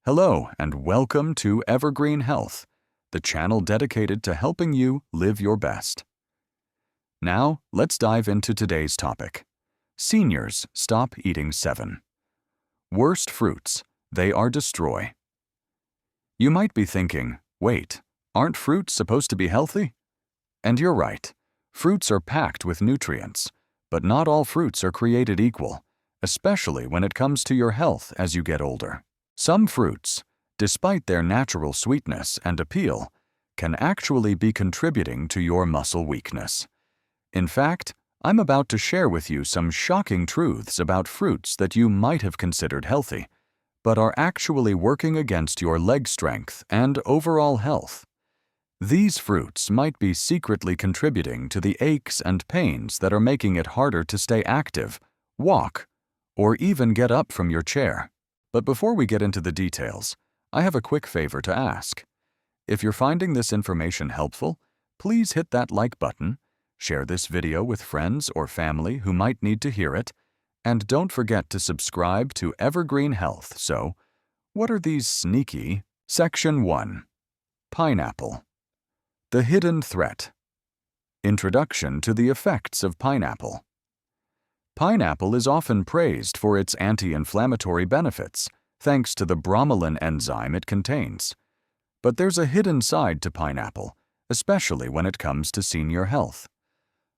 Hello and welcome to Evergreen Health, the channel dedicated to helping you live your best. Now, let's dive into today's topic. Seniors stop eating 7. Worst fruits, they are destroy. You might be thinking, wait, aren't fruits supposed to be healthy? And you're right. Fruits are packed with nutrients, but not all fruits are created equal, especially when it comes to your health as you get older. Some fruits, despite their natural sweetness and appeal, can actually be contributing to your muscle weakness. In fact, I'm about to share with you some shocking truths about fruits that you might have considered healthy, but are actually working against your leg strength and overall health. These fruits might be secretly contributing to the aches and pains that are making it harder to stay active, walk, or even get up from your chair. But before we get into the details, I have a quick favor to ask. If you're finding this information helpful, please hit that like button, share this video with friends or family who might need to hear it, and don't forget to subscribe to Evergreen Health. So, what are these sneaky? Section 1. Pineapple. The hidden threat. Introduction to the effects of pineapple. Pineapple is often praised for its anti-inflammatory benefits, thanks to the bromelain enzyme it contains. But there's a hidden side to pineapple, especially when it comes to senior health.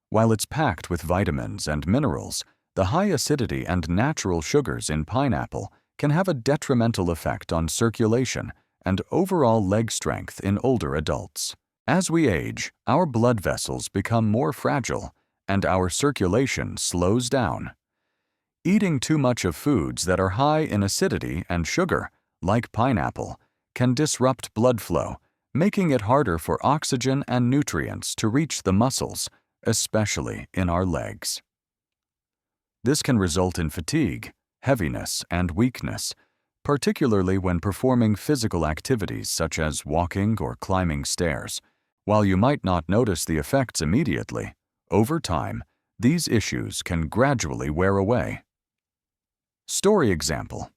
While it's packed with vitamins and minerals, the high acidity and natural sugars in pineapple can have a detrimental effect on circulation and overall leg strength in older adults. As we age, our blood vessels become more fragile, and our circulation slows down. Eating too much of foods that are high in acidity and sugar, like pineapple, can disrupt blood flow, making it harder for oxygen and nutrients to reach the muscles, especially in our legs. This can result in fatigue, heaviness, and weakness, particularly when performing physical activities such as walking or climbing stairs. While you might not notice the effects immediately, over time, these issues can gradually wear away. Story example.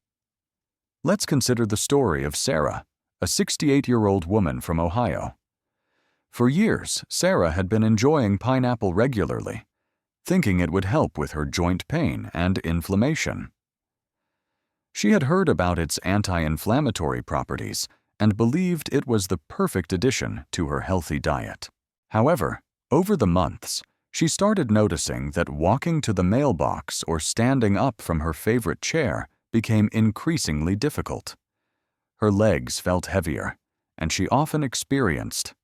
Let's consider the story of Sarah, a 68-year-old woman from Ohio. For years, Sarah had been enjoying pineapple regularly, thinking it would help with her joint pain and inflammation. She had heard about its anti-inflammatory properties and believed it was the perfect addition to her healthy diet. However, over the months, she started noticing that walking to the mailbox or standing up from her favorite chair became increasingly difficult. Her legs felt heavier, and she often experienced.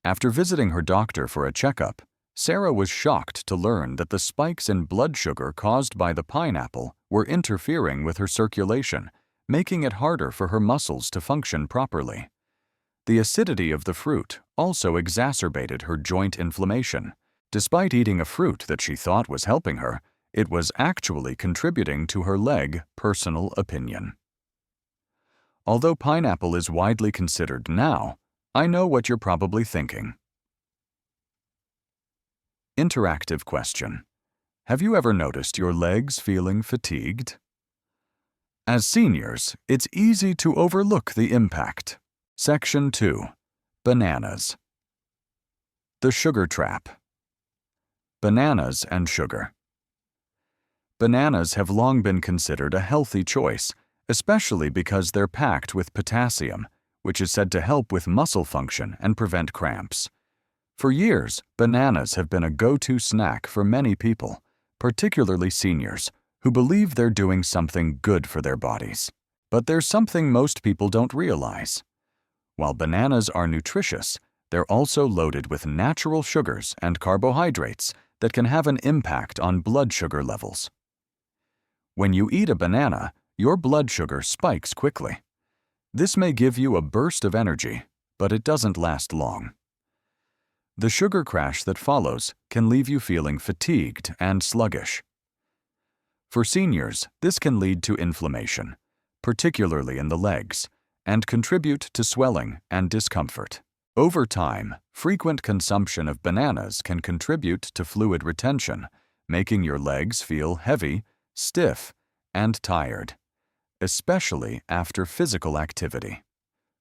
After visiting her doctor for a checkup, Sarah was shocked to learn that the spikes in blood sugar caused by the pineapple were interfering with her circulation, making it harder for her muscles to function properly. The acidity of the fruit also exacerbated her joint inflammation. Despite eating a fruit that she thought was helping her, it was actually contributing to her leg, personal opinion. Although pineapple is widely considered now, I know what you're probably thinking. Interactive question. Have you ever noticed your legs feeling fatigued? As seniors, it's easy to overlook the impact. Section 2. Bananas. The sugar trap. Bananas and sugar. Bananas have long been considered a healthy choice, especially because they're packed with potassium, which is said to help with muscle function and prevent cramps. For years, bananas have been a go-to snack for many people, particularly seniors, who believe they're doing something good for their bodies. But there's something most people don't realize. While bananas are nutritious, they're also loaded with natural sugars and carbohydrates that can have an impact on blood sugar levels. When you eat a banana, your blood sugar spikes quickly. This may give you a burst of energy, but it doesn't last long. The sugar crash that follows can leave you feeling fatigued and sluggish. For seniors, this can lead to inflammation, particularly in the legs, and contribute to swelling and discomfort. Over time, frequent consumption of bananas can contribute to fluid retention, making your legs feel heavy, stiff, and tired, especially after physical activity.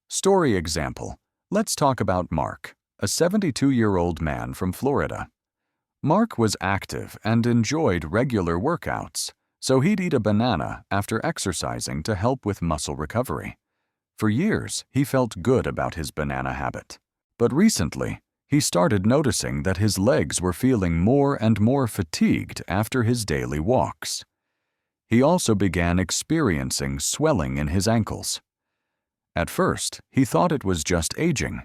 Story example. Let's talk about Mark, a 72-year-old man from Florida. Mark was active and enjoyed regular workouts, so he'd eat a banana after exercising to help with muscle recovery. For years, he felt good about his banana habit. But recently, he started noticing that his legs were feeling more and more fatigued after his daily walks. He also began experiencing swelling in his ankles. At first, he thought it was just aging,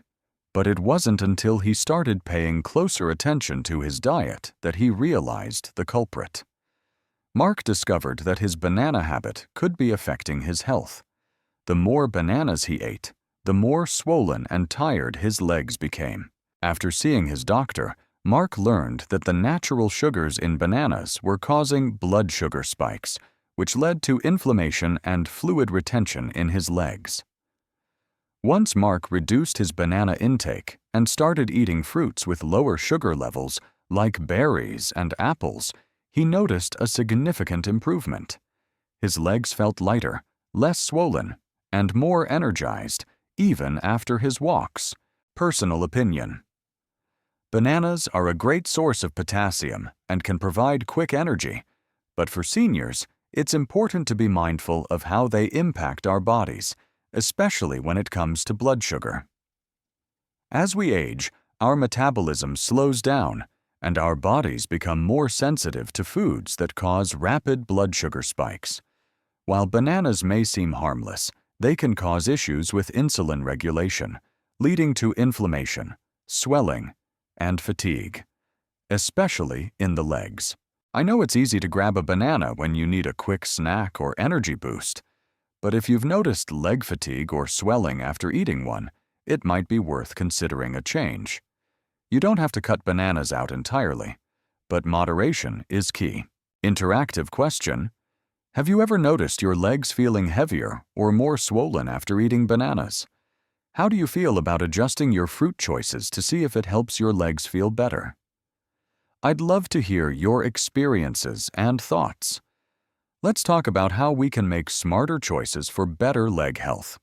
but it wasn't until he started paying closer attention to his diet that he realized the culprit. Mark discovered that his banana habit could be affecting his health. The more bananas he ate, the more swollen and tired his legs became. After seeing his doctor, Mark learned that the natural sugars in bananas were causing blood sugar spikes, which led to inflammation and fluid retention in his legs. Once Mark reduced his banana intake and started eating fruits with lower sugar levels, like berries and apples, he noticed a significant improvement. His legs felt lighter, less swollen, and more energized, even after his walks. Personal opinion. Bananas are a great source of potassium and can provide quick energy, but for seniors, it's important to be mindful of how they impact our bodies, especially when it comes to blood sugar. As we age, our metabolism slows down, and our bodies become more sensitive to foods that cause rapid blood sugar spikes. While bananas may seem harmless, they can cause issues with insulin regulation, leading to inflammation, swelling, and fatigue, especially in the legs. I know it's easy to grab a banana when you need a quick snack or energy boost, but if you've noticed leg fatigue or swelling after eating one, it might be worth considering a change. You don't have to cut bananas out entirely, but moderation is key. Interactive question: have you ever noticed your legs feeling heavier or more swollen after eating bananas? How do you feel about adjusting your fruit choices to see if it helps your legs feel better? I'd love to hear your experiences and thoughts. Let's talk about how we can make smarter choices for better leg health.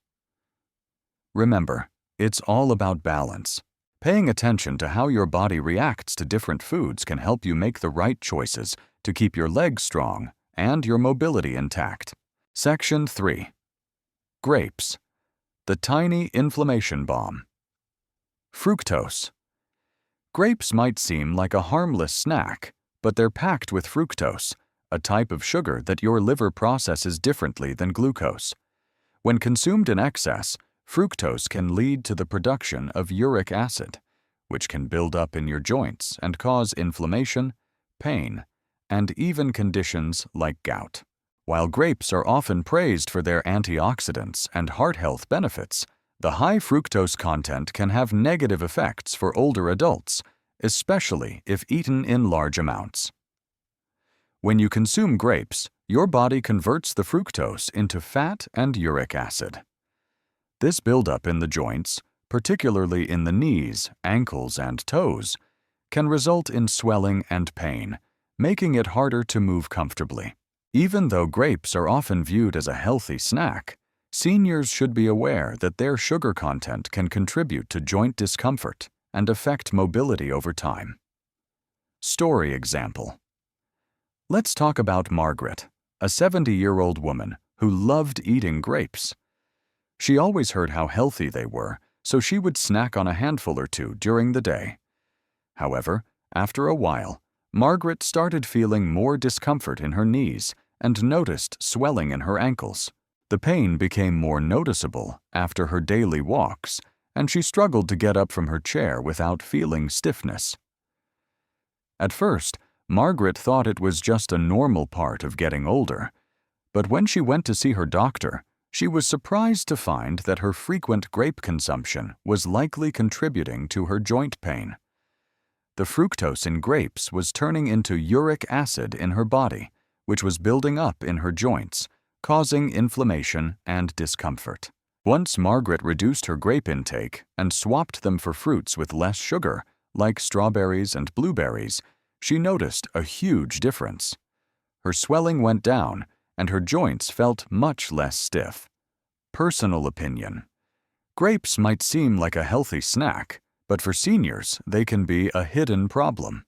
Remember, it's all about balance. Paying attention to how your body reacts to different foods can help you make the right choices to keep your legs strong and your mobility intact. Section 3. Grapes. The tiny inflammation bomb. Fructose. Grapes might seem like a harmless snack, but they're packed with fructose, a type of sugar that your liver processes differently than glucose. When consumed in excess, fructose can lead to the production of uric acid, which can build up in your joints and cause inflammation, pain, and even conditions like gout. While grapes are often praised for their antioxidants and heart health benefits, the high fructose content can have negative effects for older adults, especially if eaten in large amounts. When you consume grapes, your body converts the fructose into fat and uric acid. This buildup in the joints, particularly in the knees, ankles, and toes, can result in swelling and pain, making it harder to move comfortably. Even though grapes are often viewed as a healthy snack, seniors should be aware that their sugar content can contribute to joint discomfort and affect mobility over time. Story example. Let's talk about Margaret, a 70-year-old woman who loved eating grapes. She always heard how healthy they were, so she would snack on a handful or two during the day. However, after a while, Margaret started feeling more discomfort in her knees and noticed swelling in her ankles. The pain became more noticeable after her daily walks, and she struggled to get up from her chair without feeling stiffness. At first, Margaret thought it was just a normal part of getting older, but when she went to see her doctor, she was surprised to find that her frequent grape consumption was likely contributing to her joint pain. The fructose in grapes was turning into uric acid in her body, which was building up in her joints, causing inflammation and discomfort. Once Margaret reduced her grape intake and swapped them for fruits with less sugar, like strawberries and blueberries, she noticed a huge difference. Her swelling went down, and her joints felt much less stiff. Personal opinion. Grapes might seem like a healthy snack, but for seniors, they can be a hidden problem.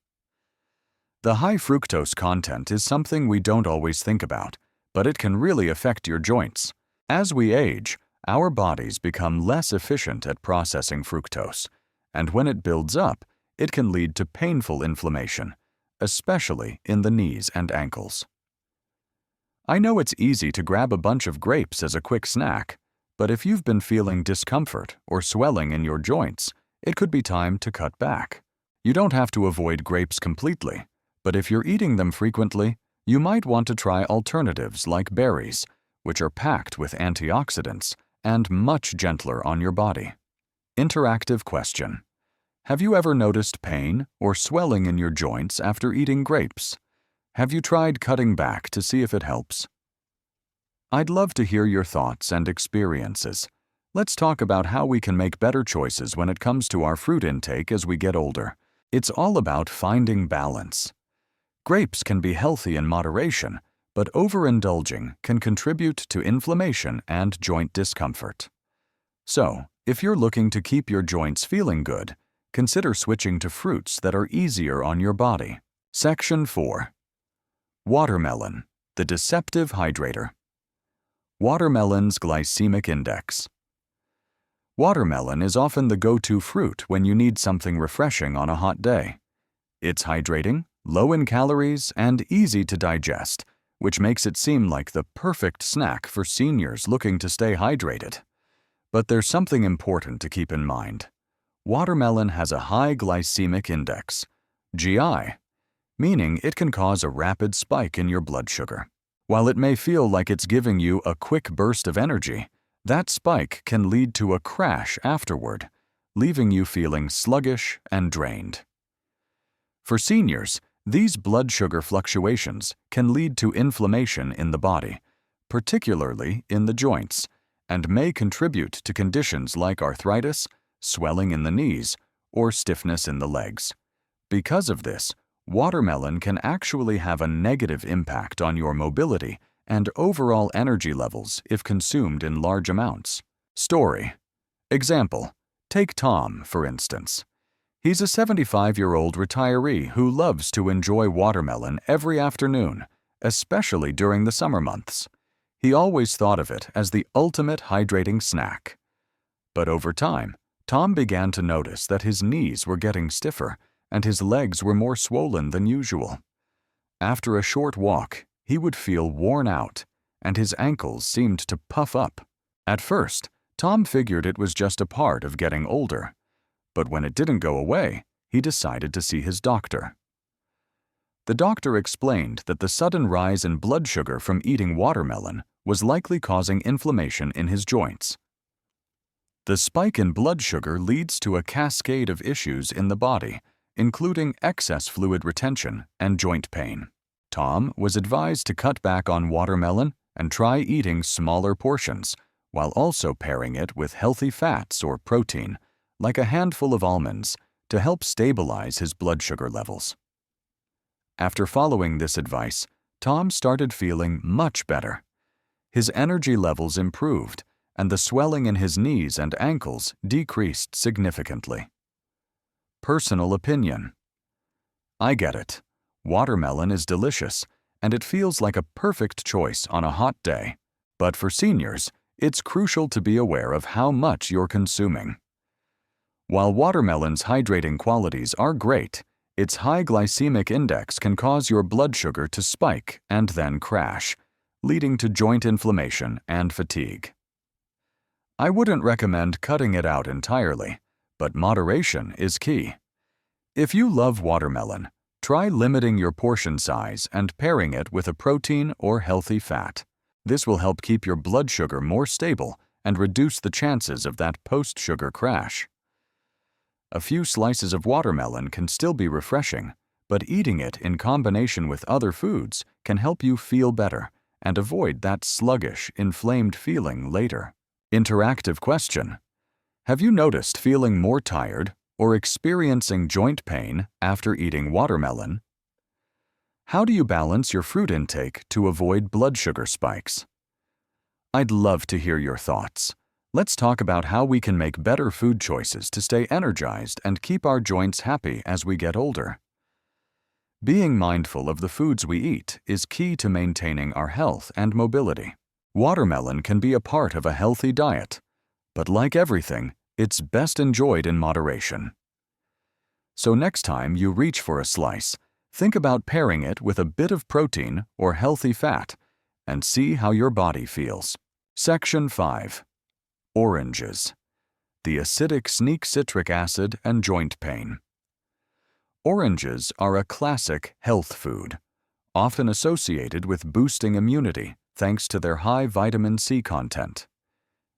The high fructose content is something we don't always think about, but it can really affect your joints. As we age, our bodies become less efficient at processing fructose, and when it builds up, it can lead to painful inflammation, especially in the knees and ankles. I know it's easy to grab a bunch of grapes as a quick snack, but if you've been feeling discomfort or swelling in your joints, it could be time to cut back. You don't have to avoid grapes completely, but if you're eating them frequently, you might want to try alternatives like berries, which are packed with antioxidants and much gentler on your body. Interactive question. Have you ever noticed pain or swelling in your joints after eating grapes? Have you tried cutting back to see if it helps? I'd love to hear your thoughts and experiences. Let's talk about how we can make better choices when it comes to our fruit intake as we get older. It's all about finding balance. Grapes can be healthy in moderation, but overindulging can contribute to inflammation and joint discomfort. So, if you're looking to keep your joints feeling good, consider switching to fruits that are easier on your body. Section 4. Watermelon, the deceptive hydrator. Watermelon's glycemic index. Watermelon is often the go-to fruit when you need something refreshing on a hot day. It's hydrating, low in calories, and easy to digest, which makes it seem like the perfect snack for seniors looking to stay hydrated. But there's something important to keep in mind. Watermelon has a high glycemic index, GI, meaning it can cause a rapid spike in your blood sugar. While it may feel like it's giving you a quick burst of energy, that spike can lead to a crash afterward, leaving you feeling sluggish and drained. For seniors, these blood sugar fluctuations can lead to inflammation in the body, particularly in the joints, and may contribute to conditions like arthritis, swelling in the knees, or stiffness in the legs. Because of this, watermelon can actually have a negative impact on your mobility and overall energy levels if consumed in large amounts. Story. Example. Take Tom, for instance. He's a 75-year-old retiree who loves to enjoy watermelon every afternoon, especially during the summer months. He always thought of it as the ultimate hydrating snack. But over time, Tom began to notice that his knees were getting stiffer and his legs were more swollen than usual. After a short walk, he would feel worn out, and his ankles seemed to puff up. At first, Tom figured it was just a part of getting older. But when it didn't go away, he decided to see his doctor. The doctor explained that the sudden rise in blood sugar from eating watermelon was likely causing inflammation in his joints. The spike in blood sugar leads to a cascade of issues in the body, including excess fluid retention and joint pain. Tom was advised to cut back on watermelon and try eating smaller portions, while also pairing it with healthy fats or protein, like a handful of almonds, to help stabilize his blood sugar levels. After following this advice, Tom started feeling much better. His energy levels improved, and the swelling in his knees and ankles decreased significantly. Personal opinion. I get it. Watermelon is delicious, and it feels like a perfect choice on a hot day. But for seniors, it's crucial to be aware of how much you're consuming. While watermelon's hydrating qualities are great, its high glycemic index can cause your blood sugar to spike and then crash, leading to joint inflammation and fatigue. I wouldn't recommend cutting it out entirely, but moderation is key. If you love watermelon, try limiting your portion size and pairing it with a protein or healthy fat. This will help keep your blood sugar more stable and reduce the chances of that post-sugar crash. A few slices of watermelon can still be refreshing, but eating it in combination with other foods can help you feel better and avoid that sluggish, inflamed feeling later. Interactive question. Have you noticed feeling more tired or experiencing joint pain after eating watermelon? How do you balance your fruit intake to avoid blood sugar spikes? I'd love to hear your thoughts. Let's talk about how we can make better food choices to stay energized and keep our joints happy as we get older. Being mindful of the foods we eat is key to maintaining our health and mobility. Watermelon can be a part of a healthy diet, but like everything, it's best enjoyed in moderation. So next time you reach for a slice, think about pairing it with a bit of protein or healthy fat and see how your body feels. Section 5. Oranges. The acidic sneak citric acid and joint pain. Oranges are a classic health food, often associated with boosting immunity thanks to their high vitamin C content.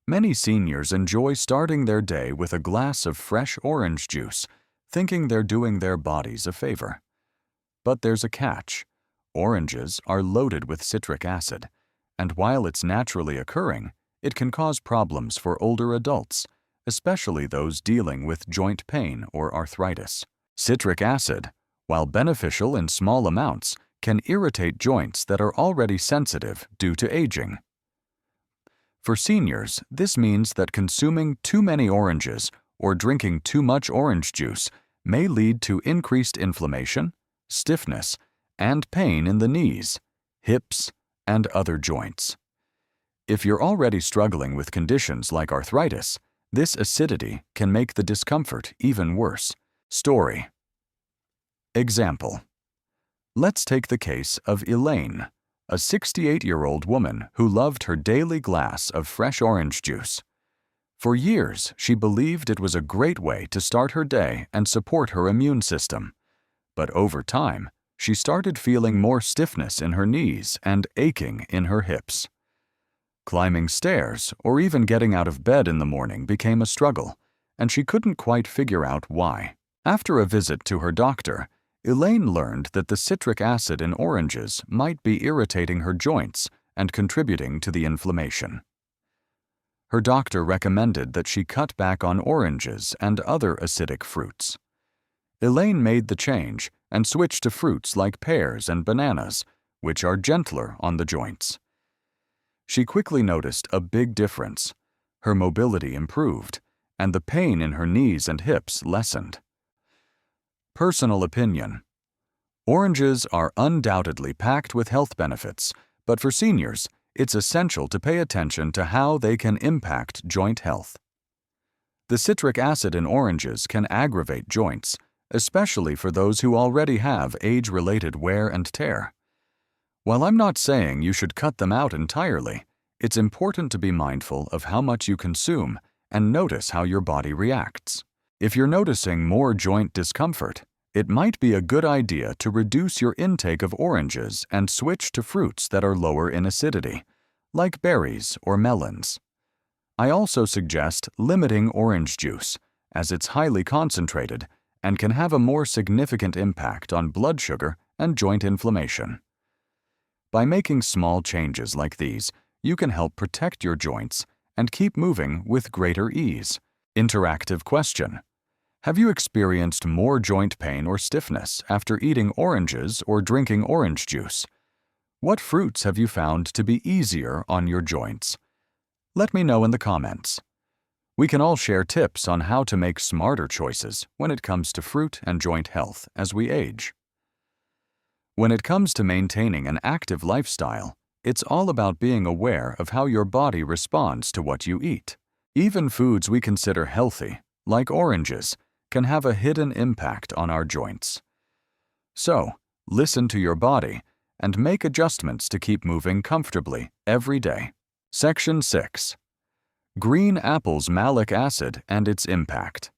Many seniors enjoy starting their day with a glass of fresh orange juice, thinking they're doing their bodies a favor. But there's a catch. Oranges are loaded with citric acid, and while it's naturally occurring, it can cause problems for older adults, especially those dealing with joint pain or arthritis. Citric acid, while beneficial in small amounts, can irritate joints that are already sensitive due to aging. For seniors, this means that consuming too many oranges or drinking too much orange juice may lead to increased inflammation, stiffness, and pain in the knees, hips, and other joints. If you're already struggling with conditions like arthritis, this acidity can make the discomfort even worse. Story. Example. Let's take the case of Elaine, a 68-year-old woman who loved her daily glass of fresh orange juice. For years, she believed it was a great way to start her day and support her immune system. But over time, she started feeling more stiffness in her knees and aching in her hips. Climbing stairs or even getting out of bed in the morning became a struggle, and she couldn't quite figure out why. After a visit to her doctor, Elaine learned that the citric acid in oranges might be irritating her joints and contributing to the inflammation. Her doctor recommended that she cut back on oranges and other acidic fruits. Elaine made the change and switched to fruits like pears and bananas, which are gentler on the joints. She quickly noticed a big difference. Her mobility improved, and the pain in her knees and hips lessened. Personal opinion. Oranges are undoubtedly packed with health benefits, but for seniors, it's essential to pay attention to how they can impact joint health. The citric acid in oranges can aggravate joints, especially for those who already have age-related wear and tear. While I'm not saying you should cut them out entirely, it's important to be mindful of how much you consume and notice how your body reacts. If you're noticing more joint discomfort, it might be a good idea to reduce your intake of oranges and switch to fruits that are lower in acidity, like berries or melons. I also suggest limiting orange juice, as it's highly concentrated and can have a more significant impact on blood sugar and joint inflammation. By making small changes like these, you can help protect your joints and keep moving with greater ease. Interactive question. Have you experienced more joint pain or stiffness after eating oranges or drinking orange juice? What fruits have you found to be easier on your joints? Let me know in the comments. We can all share tips on how to make smarter choices when it comes to fruit and joint health as we age. When it comes to maintaining an active lifestyle, it's all about being aware of how your body responds to what you eat. Even foods we consider healthy, like oranges, can have a hidden impact on our joints. So, listen to your body and make adjustments to keep moving comfortably every day. Section 6. Green apples' malic acid and its impact.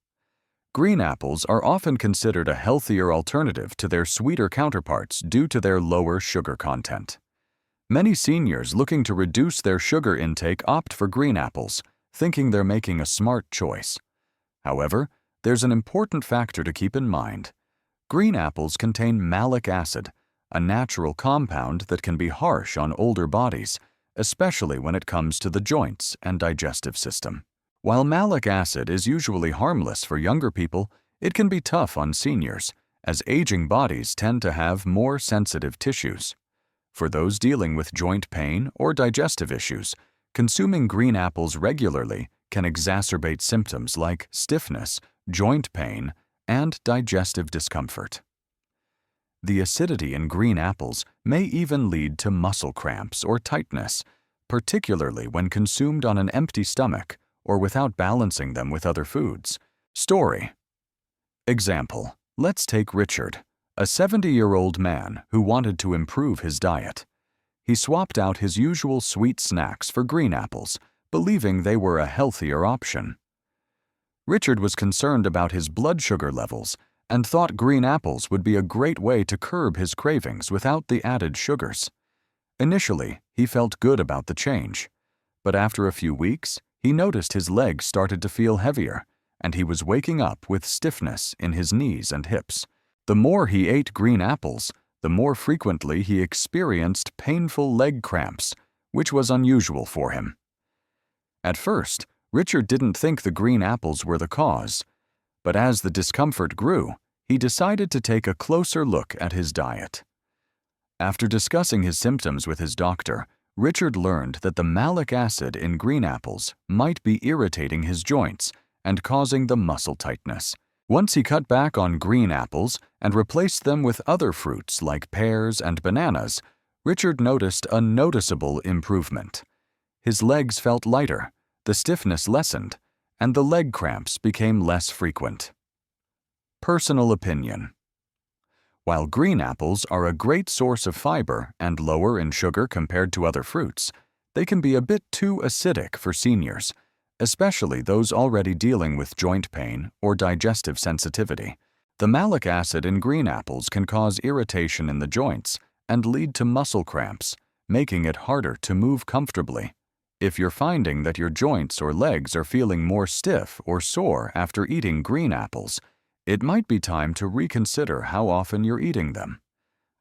Green apples are often considered a healthier alternative to their sweeter counterparts due to their lower sugar content. Many seniors looking to reduce their sugar intake opt for green apples, thinking they're making a smart choice. However, there's an important factor to keep in mind. Green apples contain malic acid, a natural compound that can be harsh on older bodies, especially when it comes to the joints and digestive system. While malic acid is usually harmless for younger people, it can be tough on seniors, as aging bodies tend to have more sensitive tissues. For those dealing with joint pain or digestive issues, consuming green apples regularly can exacerbate symptoms like stiffness, joint pain, and digestive discomfort. The acidity in green apples may even lead to muscle cramps or tightness, particularly when consumed on an empty stomach or without balancing them with other foods. Story. Example. Let's take Richard, a 70-year-old man who wanted to improve his diet. He swapped out his usual sweet snacks for green apples, believing they were a healthier option. Richard was concerned about his blood sugar levels and thought green apples would be a great way to curb his cravings without the added sugars. Initially, he felt good about the change, but after a few weeks, he noticed his legs started to feel heavier, and he was waking up with stiffness in his knees and hips. The more he ate green apples, the more frequently he experienced painful leg cramps, which was unusual for him. At first, Richard didn't think the green apples were the cause, but as the discomfort grew, he decided to take a closer look at his diet. After discussing his symptoms with his doctor, Richard learned that the malic acid in green apples might be irritating his joints and causing the muscle tightness. Once he cut back on green apples and replaced them with other fruits like pears and bananas, Richard noticed a noticeable improvement. His legs felt lighter, the stiffness lessened, and the leg cramps became less frequent. Personal opinion. While green apples are a great source of fiber and lower in sugar compared to other fruits, they can be a bit too acidic for seniors, especially those already dealing with joint pain or digestive sensitivity. The malic acid in green apples can cause irritation in the joints and lead to muscle cramps, making it harder to move comfortably. If you're finding that your joints or legs are feeling more stiff or sore after eating green apples, it might be time to reconsider how often you're eating them.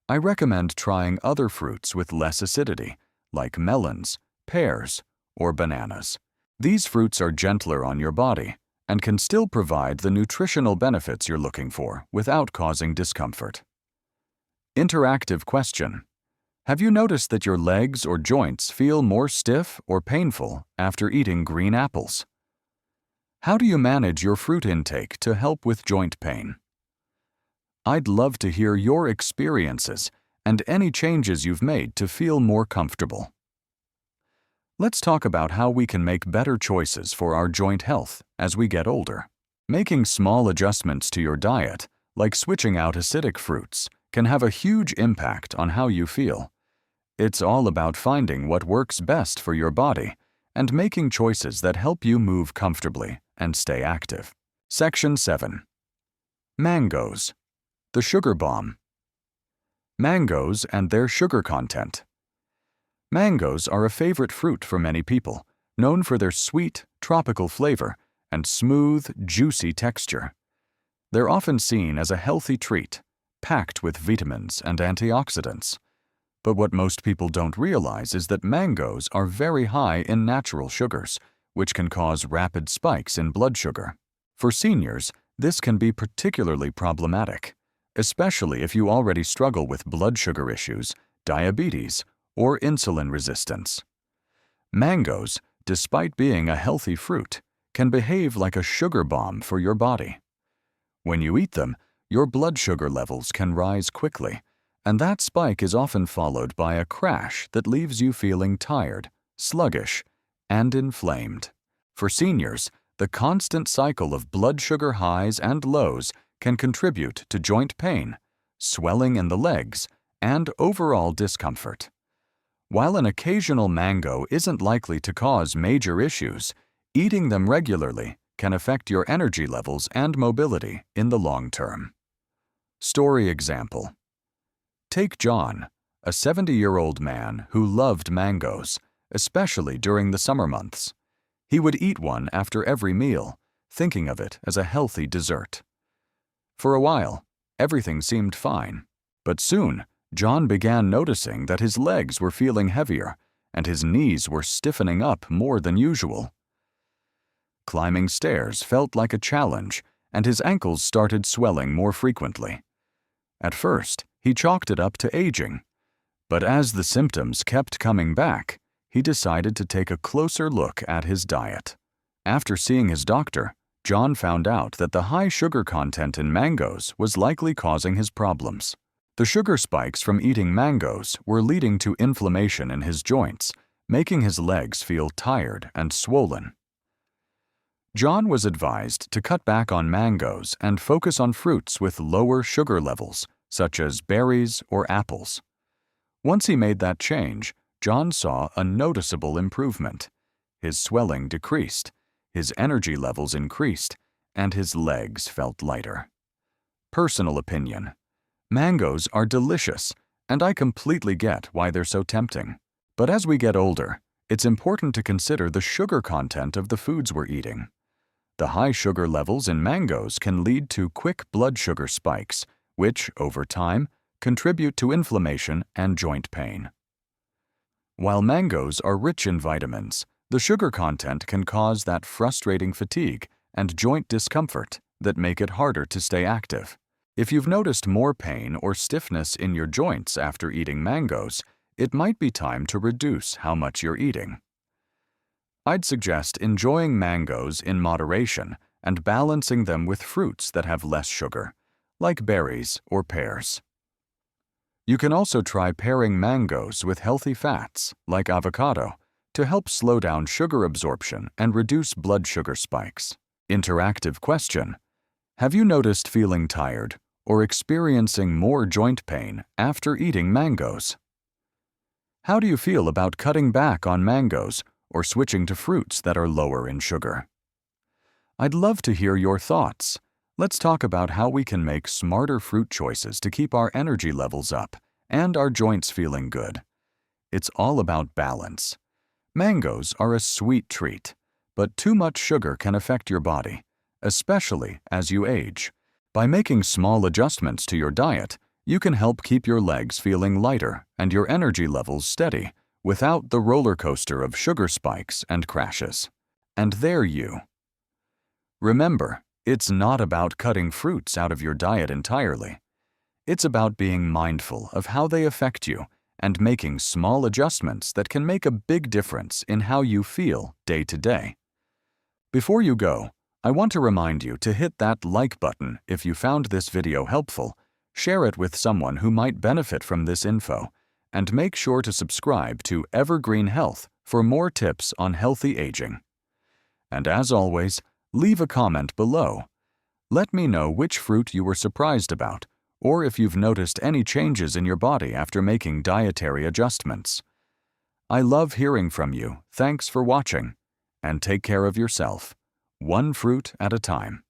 I recommend trying other fruits with less acidity, like melons, pears, or bananas. These fruits are gentler on your body and can still provide the nutritional benefits you're looking for without causing discomfort. Interactive question. Have you noticed that your legs or joints feel more stiff or painful after eating green apples? How do you manage your fruit intake to help with joint pain? I'd love to hear your experiences and any changes you've made to feel more comfortable. Let's talk about how we can make better choices for our joint health as we get older. Making small adjustments to your diet, like switching out acidic fruits, can have a huge impact on how you feel. It's all about finding what works best for your body and making choices that help you move comfortably and stay active. Section 7. Mangoes. The sugar bomb. Mangoes and their sugar content. Mangoes are a favorite fruit for many people, known for their sweet, tropical flavor and smooth, juicy texture. They're often seen as a healthy treat, packed with vitamins and antioxidants. But what most people don't realize is that mangoes are very high in natural sugars, which can cause rapid spikes in blood sugar. For seniors, this can be particularly problematic, especially if you already struggle with blood sugar issues, diabetes, or insulin resistance. Mangoes, despite being a healthy fruit, can behave like a sugar bomb for your body. When you eat them, your blood sugar levels can rise quickly, and that spike is often followed by a crash that leaves you feeling tired, sluggish, and inflamed. For seniors, the constant cycle of blood sugar highs and lows can contribute to joint pain, swelling in the legs, and overall discomfort. While an occasional mango isn't likely to cause major issues, eating them regularly can affect your energy levels and mobility in the long term. Story example. Take John, a 70-year-old man who loved mangoes, especially during the summer months. He would eat one after every meal, thinking of it as a healthy dessert. For a while, everything seemed fine, but soon, John began noticing that his legs were feeling heavier and his knees were stiffening up more than usual. Climbing stairs felt like a challenge, and his ankles started swelling more frequently. At first, he chalked it up to aging. But as the symptoms kept coming back, he decided to take a closer look at his diet. After seeing his doctor, John found out that the high sugar content in mangoes was likely causing his problems. The sugar spikes from eating mangoes were leading to inflammation in his joints, making his legs feel tired and swollen. John was advised to cut back on mangoes and focus on fruits with lower sugar levels, such as berries or apples. Once he made that change, John saw a noticeable improvement. His swelling decreased, his energy levels increased, and his legs felt lighter. Personal opinion: mangoes are delicious, and I completely get why they're so tempting. But as we get older, it's important to consider the sugar content of the foods we're eating. The high sugar levels in mangoes can lead to quick blood sugar spikes, which, over time, contribute to inflammation and joint pain. While mangoes are rich in vitamins, the sugar content can cause that frustrating fatigue and joint discomfort that make it harder to stay active. If you've noticed more pain or stiffness in your joints after eating mangoes, it might be time to reduce how much you're eating. I'd suggest enjoying mangoes in moderation and balancing them with fruits that have less sugar, like berries or pears. You can also try pairing mangoes with healthy fats, like avocado, to help slow down sugar absorption and reduce blood sugar spikes. Interactive question: have you noticed feeling tired or experiencing more joint pain after eating mangoes? How do you feel about cutting back on mangoes or switching to fruits that are lower in sugar? I'd love to hear your thoughts. Let's talk about how we can make smarter fruit choices to keep our energy levels up and our joints feeling good. It's all about balance. Mangoes are a sweet treat, but too much sugar can affect your body, especially as you age. By making small adjustments to your diet, you can help keep your legs feeling lighter and your energy levels steady without the roller coaster of sugar spikes and crashes. And there you. Remember, it's not about cutting fruits out of your diet entirely. It's about being mindful of how they affect you and making small adjustments that can make a big difference in how you feel day to day. Before you go, I want to remind you to hit that like button if you found this video helpful, share it with someone who might benefit from this info, and make sure to subscribe to Evergreen Health for more tips on healthy aging. And as always, leave a comment below. Let me know which fruit you were surprised about, or if you've noticed any changes in your body after making dietary adjustments. I love hearing from you. Thanks for watching, and take care of yourself, one fruit at a time.